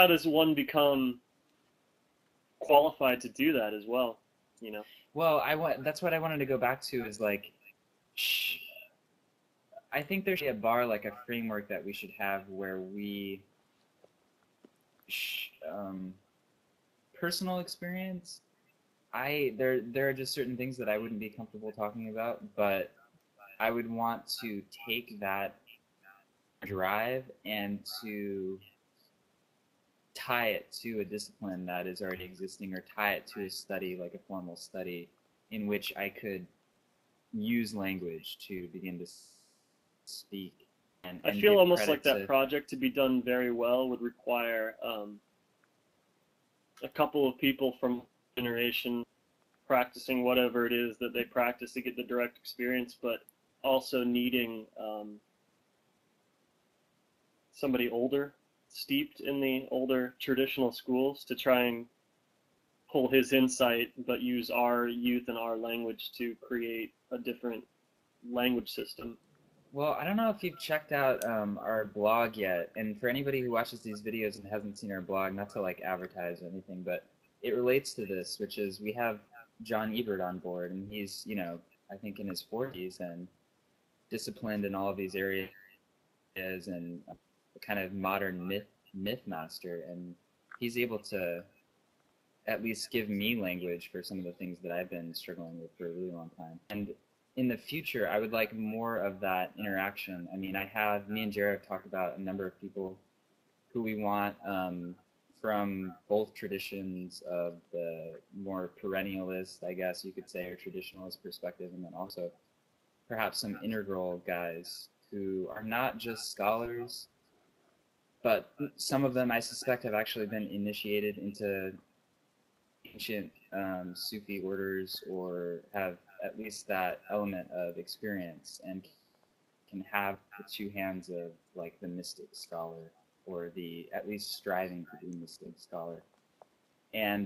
how does one become qualified to do that as well, you know? Well, that's what I wanted to go back to is like, sh I think there should be a bar, like a framework that we should have where we, sh personal experience, there are just certain things that I wouldn't be comfortable talking about, but I would want to take that drive and to tie it to a discipline that is already existing, or tie it to a study, like a formal study, in which I could use language to begin to speak I and feel give almost credit like that to. project to be done very well would require a couple of people from generation practicing whatever it is that they practice to get the direct experience, but also needing somebody older, steeped in the older traditional schools, to try and pull his insight, but use our youth and our language to create a different language system. Well, I don't know if you've checked out our blog yet, and for anybody who watches these videos and hasn't seen our blog, not to like advertise or anything, but it relates to this, which is we have John Ebert on board, and he's, I think in his 40s and disciplined in all of these areas, and a kind of modern myth master, and he's able to at least give me language for some of the things that I've been struggling with for a really long time. And in the future, I would like more of that interaction. I mean, me and Jared have talked about a number of people who we want from both traditions of the more perennialist, I guess you could say, or traditionalist perspective, and then also perhaps some integral guys who are not just scholars, but some of them I suspect have actually been initiated into ancient Sufi orders, or have at least that element of experience, and can have the two hands of like the mystic scholar, or the at least striving to be mystic scholar, and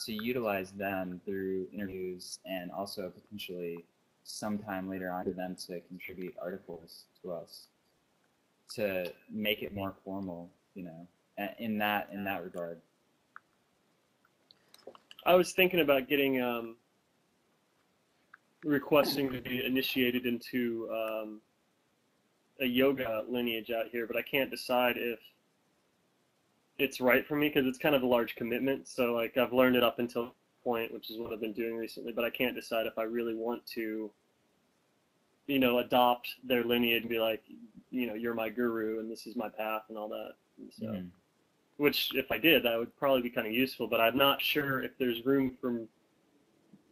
to utilize them through interviews, and also potentially sometime later on for them to contribute articles to us to make it more formal, in that regard. I was thinking about getting requesting to be initiated into a yoga lineage out here, but I can't decide if it's right for me, because it's kind of a large commitment. So like, I've learned it up until a point, which is what I've been doing recently, but I can't decide if I really want to, adopt their lineage and be like, you're my guru and this is my path and all that. And so, which if I did, that would probably be kind of useful, but I'm not sure if there's room for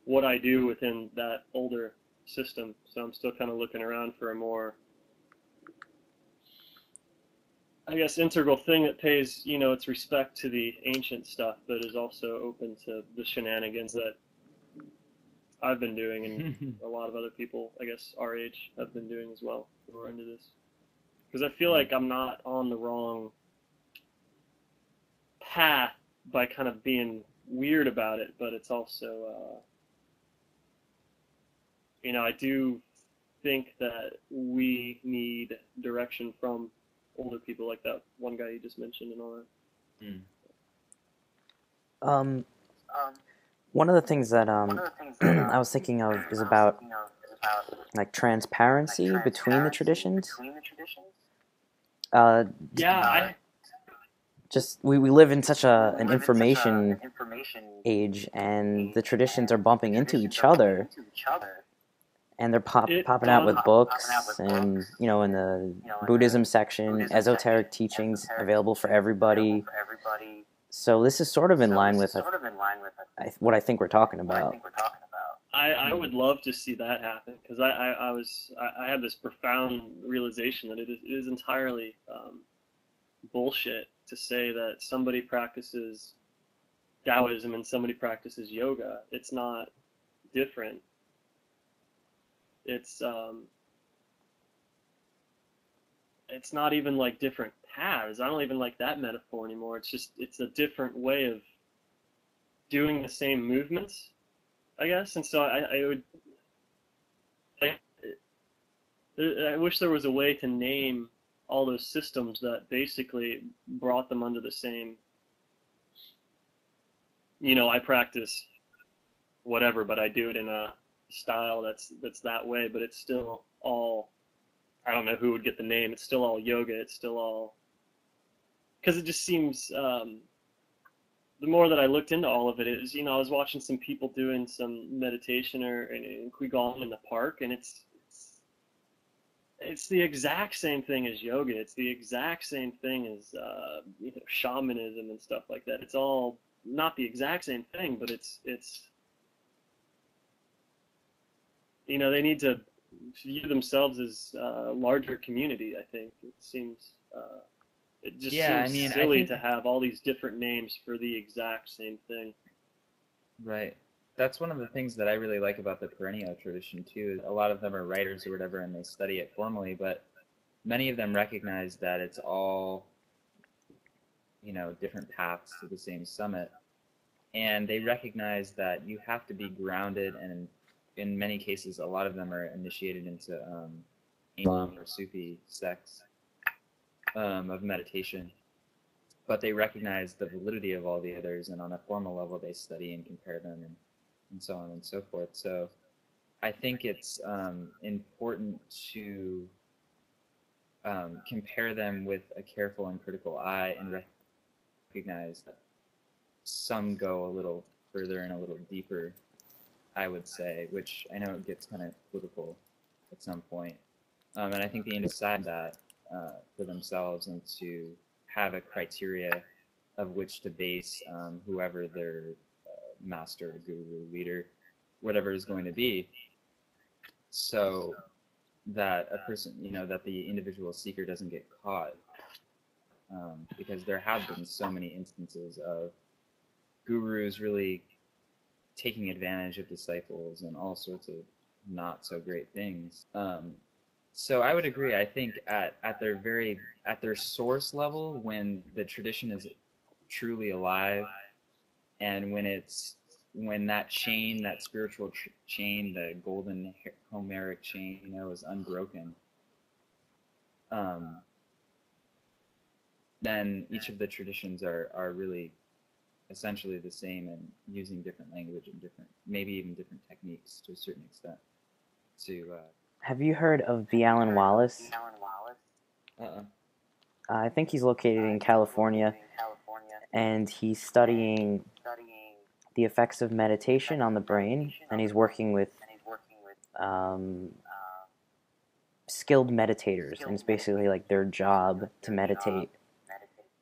what I do within that older system. So I'm still kind of looking around for a more, I guess, integral thing that pays, its respect to the ancient stuff, but is also open to the shenanigans that I've been doing, and a lot of other people, I guess, our age have been doing as well, who are into this. Because I feel like I'm not on the wrong path by kind of being weird about it, but it's also, I do think that we need direction from older people, like that one guy you just mentioned and all that. Um, One of the things that I was thinking of is about like transparency between the traditions. Yeah, Just we live in such an information age, and the traditions are bumping into each other, and they're popping out with books, and in the Buddhism section, esoteric teachings available for everybody. So this is sort of in line with what I think we're talking about. I would love to see that happen, because I had this profound realization that it is entirely bullshit to say that somebody practices Taoism and somebody practices yoga. It's not different. It's not even like different paths. I don't even like that metaphor anymore. It's a different way of doing the same movements, I guess. And so I wish there was a way to name all those systems that basically brought them under the same I practice whatever, but I do it in a style that's that way, but it's still all, I don't know who would get the name, it's still all yoga, it's still all, because it just seems, the more that I looked into all of it, it was, I was watching some people doing some meditation in Qigong in the park, and it's the exact same thing as yoga. It's the exact same thing as shamanism and stuff like that. It's all not the exact same thing, but it's they need to view themselves as a larger community. I think it seems it just seems silly to have all these different names for the exact same thing. Right. That's one of the things that I really like about the perennial tradition too. A lot of them are writers or whatever, and they study it formally, but many of them recognize that it's all, different paths to the same summit. And they recognize that you have to be grounded, and in many cases, a lot of them are initiated into Islam or Sufi sects of meditation. But they recognize the validity of all the others, and on a formal level, they study and compare them and so on and so forth. So I think it's important to compare them with a careful and critical eye and recognize that some go a little further and a little deeper, I would say, which I know it gets kind of political at some point. And I think they need to decide that for themselves and to have a criteria of which to base whoever their master, guru, leader, whatever is going to be, so that a person, that the individual seeker doesn't get caught. Because there have been so many instances of gurus really taking advantage of disciples and all sorts of not so great things. So I would agree. I think at their source level, when the tradition is truly alive, and when that chain, that spiritual chain, the golden Homeric chain, is unbroken, then each of the traditions are really essentially the same and using different language and maybe even different techniques to a certain extent. Have you heard of B. Alan Wallace? I think he's located in California, and he's studying the effects of meditation on the brain, and he's working with skilled meditators, and it's basically like their job to meditate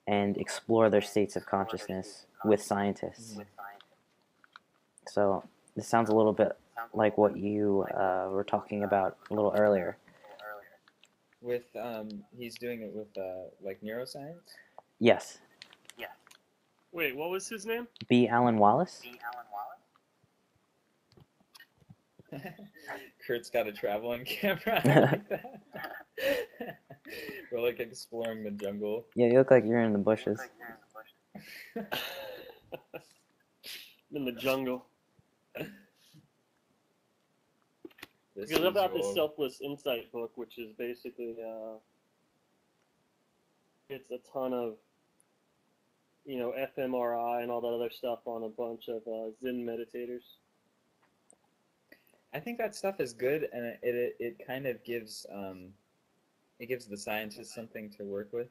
and explore their states of consciousness with scientists. So this sounds a little bit like what you were talking about a little earlier. With he's doing it with like neuroscience? Yes. Wait, what was his name? B. Alan Wallace? Kurt's got a traveling camera. Like that. We're like exploring the jungle. Yeah, you look like you're in the bushes. In the jungle. Because about this Selfless Insight book, which is basically it's a ton of fMRI and all that other stuff on a bunch of Zen meditators. I think that stuff is good, and it kind of gives the scientists something to work with,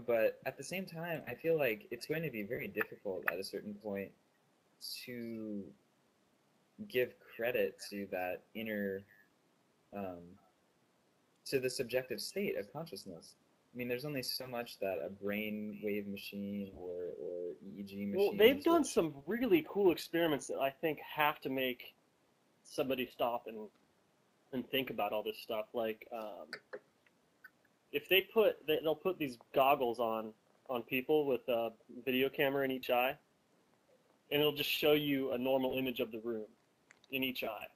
but at the same time, I feel like it's going to be very difficult at a certain point to give credit to that inner, to the subjective state of consciousness. I mean, there's only so much that a brain wave machine or EEG machine... Well, they've done some really cool experiments that I think have to make somebody stop and think about all this stuff. Like, if they'll put these goggles on people with a video camera in each eye, and it'll just show you a normal image of the room in each eye.